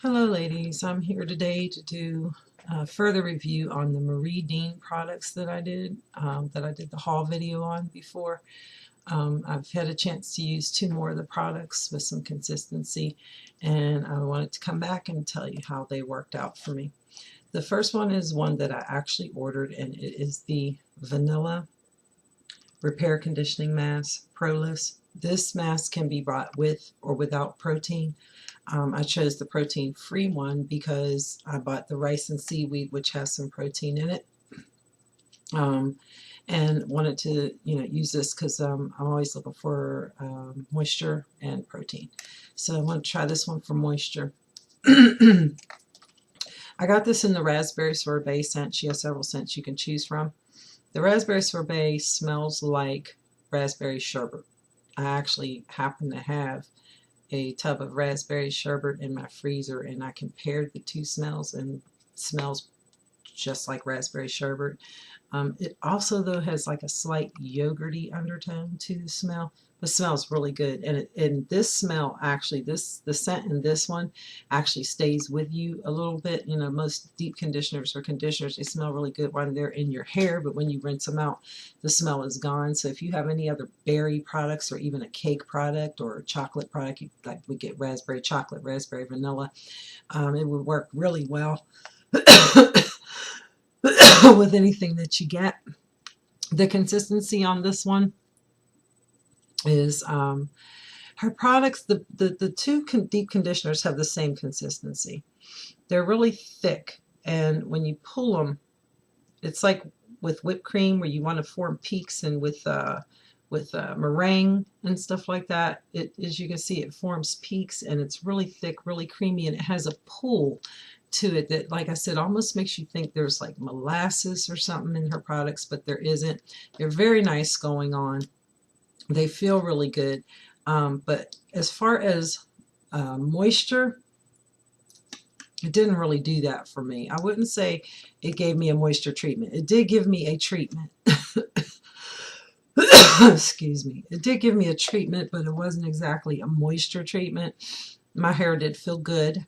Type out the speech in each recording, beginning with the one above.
Hello ladies, I'm here today to do a further review on the Marie Dean products that I did the haul video on before. I've had a chance to use two more of the products with some consistency, and I wanted to come back and tell you how they worked out for me. The first one is one that I actually ordered, and it is the Vanilla Repair Conditioning Mask Proliss. This mask can be bought with or without protein. I chose the protein-free one because I bought the rice and seaweed, which has some protein in it, and wanted to, use this because I'm always looking for moisture and protein. So I want to try this one for moisture. I got this in the raspberry sorbet scent. She has several scents you can choose from. The raspberry sorbet smells like raspberry sherbet. I actually happen to have a tub of raspberry sherbet in my freezer, and I compared the two smells, and it smells just like raspberry sherbet. It also though has like a slight yogurty undertone to the smell. The smells really good, and this smell actually, the scent in this one actually stays with you a little bit. Most deep conditioners or conditioners, they smell really good when they're in your hair, but when you rinse them out, the smell is gone. So if you have any other berry products or even a cake product or a chocolate product, like we get raspberry chocolate, raspberry vanilla, it would work really well with anything that you get. The consistency on this one is her products, the two deep conditioners have the same consistency. They're really thick, and when you pull them, it's like with whipped cream where you want to form peaks, and with meringue and stuff like that, as you can see, it forms peaks, and it's really thick, really creamy, and it has a pull to it that, like I said, almost makes you think there's like molasses or something in her products, but there isn't. They're very nice going on. They feel really good. But as far as moisture, it didn't really do that for me. I wouldn't say it gave me a moisture treatment. It did give me a treatment. Excuse me. It did give me a treatment, but it wasn't exactly a moisture treatment. My hair did feel good.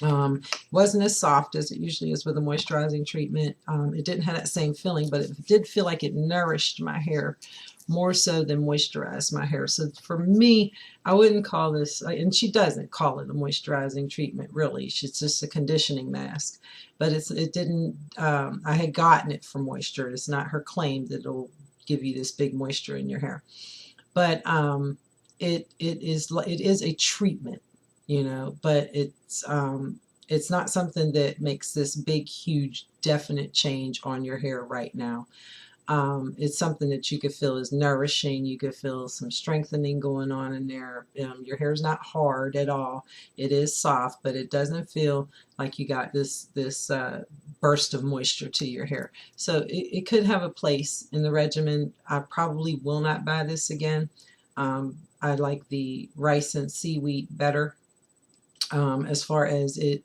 Wasn't as soft as it usually is with a moisturizing treatment. It didn't have that same feeling, but it did feel like it nourished my hair more so than moisturized my hair. So for me, I wouldn't call this, and she doesn't call it a moisturizing treatment really. It's just a conditioning mask. But it didn't, I had gotten it for moisture. It's not her claim that it'll give you this big moisture in your hair. But it is a treatment, but it's not something that makes this big, huge, definite change on your hair right now. It's something that you could feel is nourishing. You could feel some strengthening going on in there. Your hair is not hard at all. It is soft, but it doesn't feel like you got this burst of moisture to your hair. So it could have a place in the regimen. I probably will not buy this again. I like the rice and seaweed better, as far as it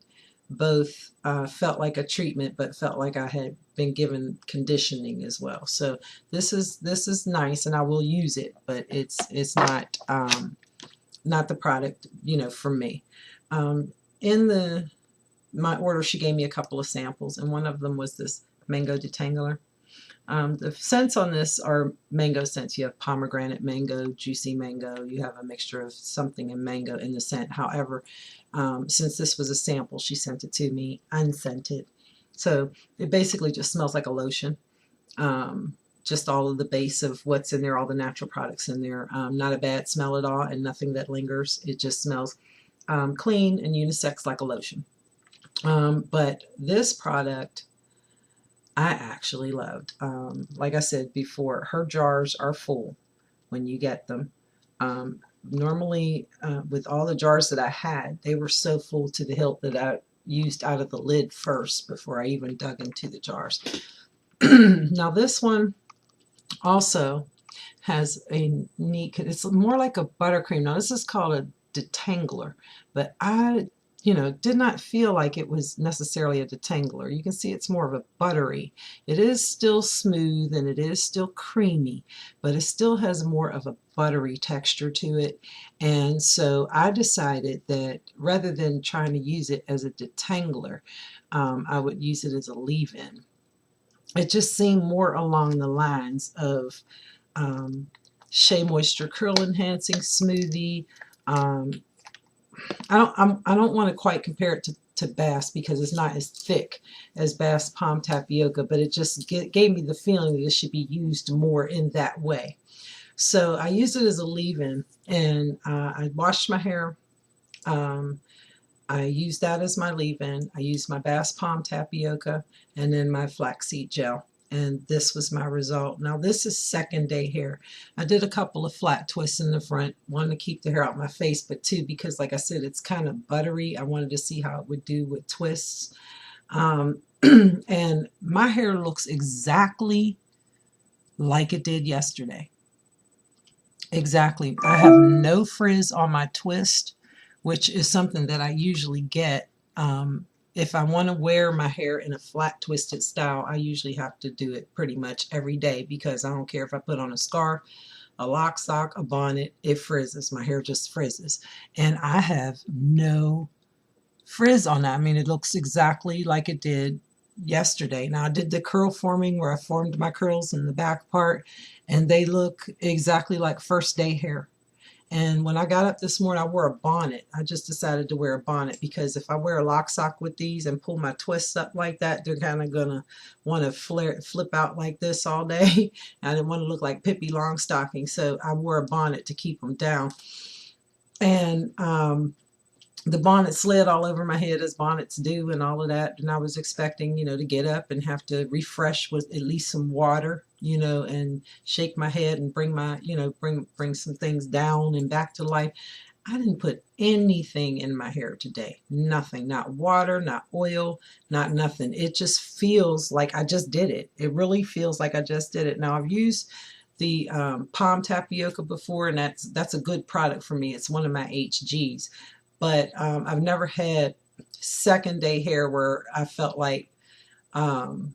both felt like a treatment, but felt like I had been given conditioning as well. So this is nice, and I will use it, but it's not not the product, for me. In my order, she gave me a couple of samples, and one of them was this mango detangler. The scents on this are mango scents. You have pomegranate mango, juicy mango. You have a mixture of something in mango in the scent. However, since this was a sample, she sent it to me unscented. So it basically just smells like a lotion. Just all of the base of what's in there, all the natural products in there. Not a bad smell at all, and nothing that lingers. It just smells clean and unisex like a lotion. But this product I actually loved. Like I said before, her jars are full when you get them. Normally, with all the jars that I had, they were so full to the hilt that I used out of the lid first before I even dug into the jars. Now this one also has a neat, it's more like a buttercream. Now this is called a detangler, but I you know, did not feel like it was necessarily a detangler. You can see it's more of a buttery. It is still smooth and it is still creamy, but it still has more of a buttery texture to it. And so I decided that rather than trying to use it as a detangler, I would use it as a leave-in. It just seemed more along the lines of Shea Moisture Curl Enhancing Smoothie. Um, I don't want to quite compare it to Bass because it's not as thick as Bass Palm Tapioca, but it just gave me the feeling that it should be used more in that way. So I used it as a leave-in, and I washed my hair. Um, I used that as my leave-in. I used my Bass Palm Tapioca and then my flaxseed gel. And this was my result. Now this is second day hair. I did a couple of flat twists in the front. One to keep the hair out my face, but two because like I said, it's kind of buttery. I wanted to see how it would do with twists. And my hair looks exactly like it did yesterday. Exactly. I have no frizz on my twist, which is something that I usually get. If I want to wear my hair in a flat twisted style, I usually have to do it pretty much every day because I don't care if I put on a scarf, a lock sock, a bonnet, it frizzes. My hair just frizzes. And I have no frizz on that. I mean, it looks exactly like it did yesterday. Now I did the curl forming where I formed my curls in the back part, and they look exactly like first day hair. And when I got up this morning, I wore a bonnet. I just decided to wear a bonnet because if I wear a lock sock with these and pull my twists up like that, they're kind of gonna want to flip out like this all day. I didn't want to look like Pippi Longstocking, so I wore a bonnet to keep them down. And the bonnet slid all over my head as bonnets do and all of that, and I was expecting, you know, to get up and have to refresh with at least some water, you know, and shake my head and bring my, you know, bring some things down and back to life. I didn't put anything in my hair today. Nothing. Not water, not oil, not nothing. It just feels like I just did it. It really feels like I just did it. Now I've used the Palm Tapioca before, and that's a good product for me. It's one of my HGs. But I've never had second day hair where I felt like um,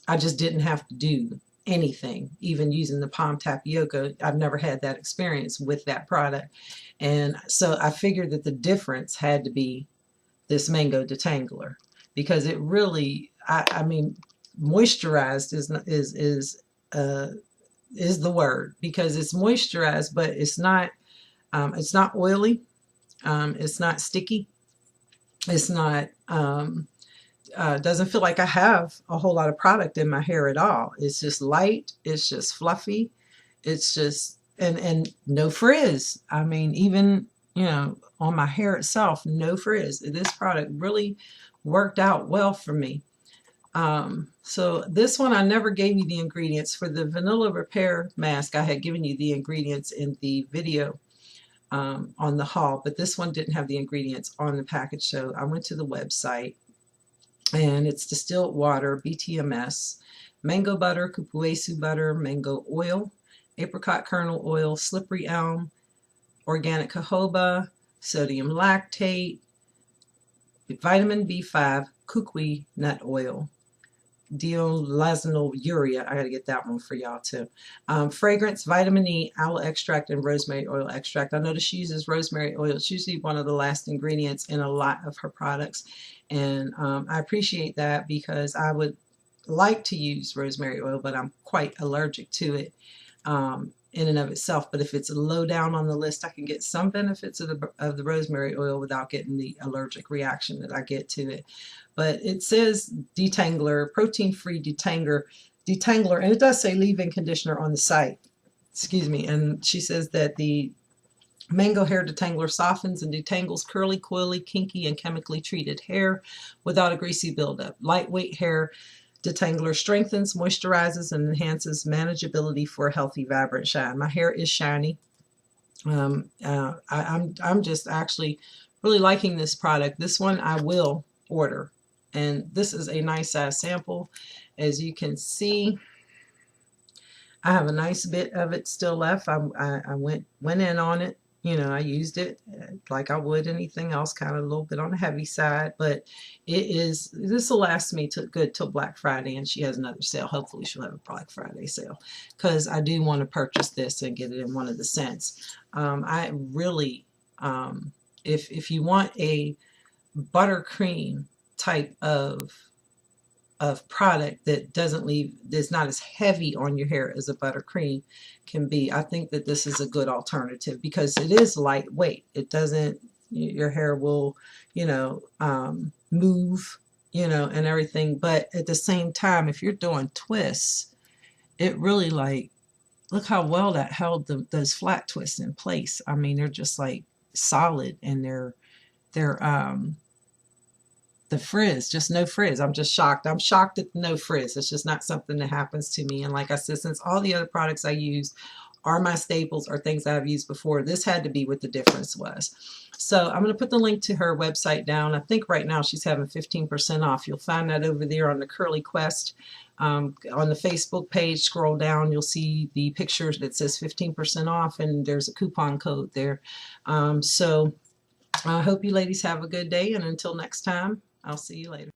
I just didn't have to do anything, even using the Palm Tapioca. I've never had that experience with that product. And so I figured that the difference had to be this Mango Detangler because it really, I mean, moisturized is the word because it's moisturized, but it's not oily. It's not sticky. It's not, doesn't feel like I have a whole lot of product in my hair at all. It's just light. It's just fluffy. It's just, and no frizz. I mean, even, you know, on my hair itself, no frizz. This product really worked out well for me. So this one, I never gave you the ingredients. For the Vanilla Repair Mask, I had given you the ingredients in the video on the haul, but this one didn't have the ingredients on the package. So I went to the website, and it's distilled water, BTMS, mango butter, cupuaçu butter, mango oil, apricot kernel oil, slippery elm, organic jojoba, sodium lactate, vitamin B5, kukui nut oil, deoxynilurea. I got to get that one for y'all too. Fragrance, vitamin E, aloe extract, and rosemary oil extract. I noticed she uses rosemary oil. It's usually one of the last ingredients in a lot of her products. And I appreciate that because I would like to use rosemary oil, but I'm quite allergic to it in and of itself. But if it's low down on the list, I can get some benefits of the rosemary oil without getting the allergic reaction that I get to it. But it says detangler, protein-free detangler, and it does say leave-in conditioner on the site. Excuse me. And she says that the Mango Hair Detangler softens and detangles curly, coily, kinky, and chemically treated hair without a greasy buildup. Lightweight hair detangler strengthens, moisturizes, and enhances manageability for a healthy, vibrant shine. My hair is shiny. I'm just actually really liking this product. This one I will order. And this is a nice size sample. As you can see, I have a nice bit of it still left. I went in on it You know, I used it like I would anything else, kind of a little bit on the heavy side, but this will last me to good till Black Friday, and she has another sale. Hopefully she'll have a Black Friday sale, because I do want to purchase this and get it in one of the scents. I really, if you want a buttercream type of product that doesn't leave, that's not as heavy on your hair as a buttercream can be, I think that this is a good alternative because it is lightweight. It doesn't, your hair will, move, and everything. But at the same time, if you're doing twists, it really like, look how well that held those flat twists in place. I mean, they're just like solid, and they're the frizz, just no frizz. I'm just shocked. I'm shocked at the no frizz. It's just not something that happens to me. And like I said, since all the other products I use are my staples or things I've used before, this had to be what the difference was. So I'm going to put the link to her website down. I think right now she's having 15% off. You'll find that over there on the Curly Quest. On the Facebook page, scroll down, you'll see the picture that says 15% off, and there's a coupon code there. So I hope you ladies have a good day, and until next time, I'll see you later.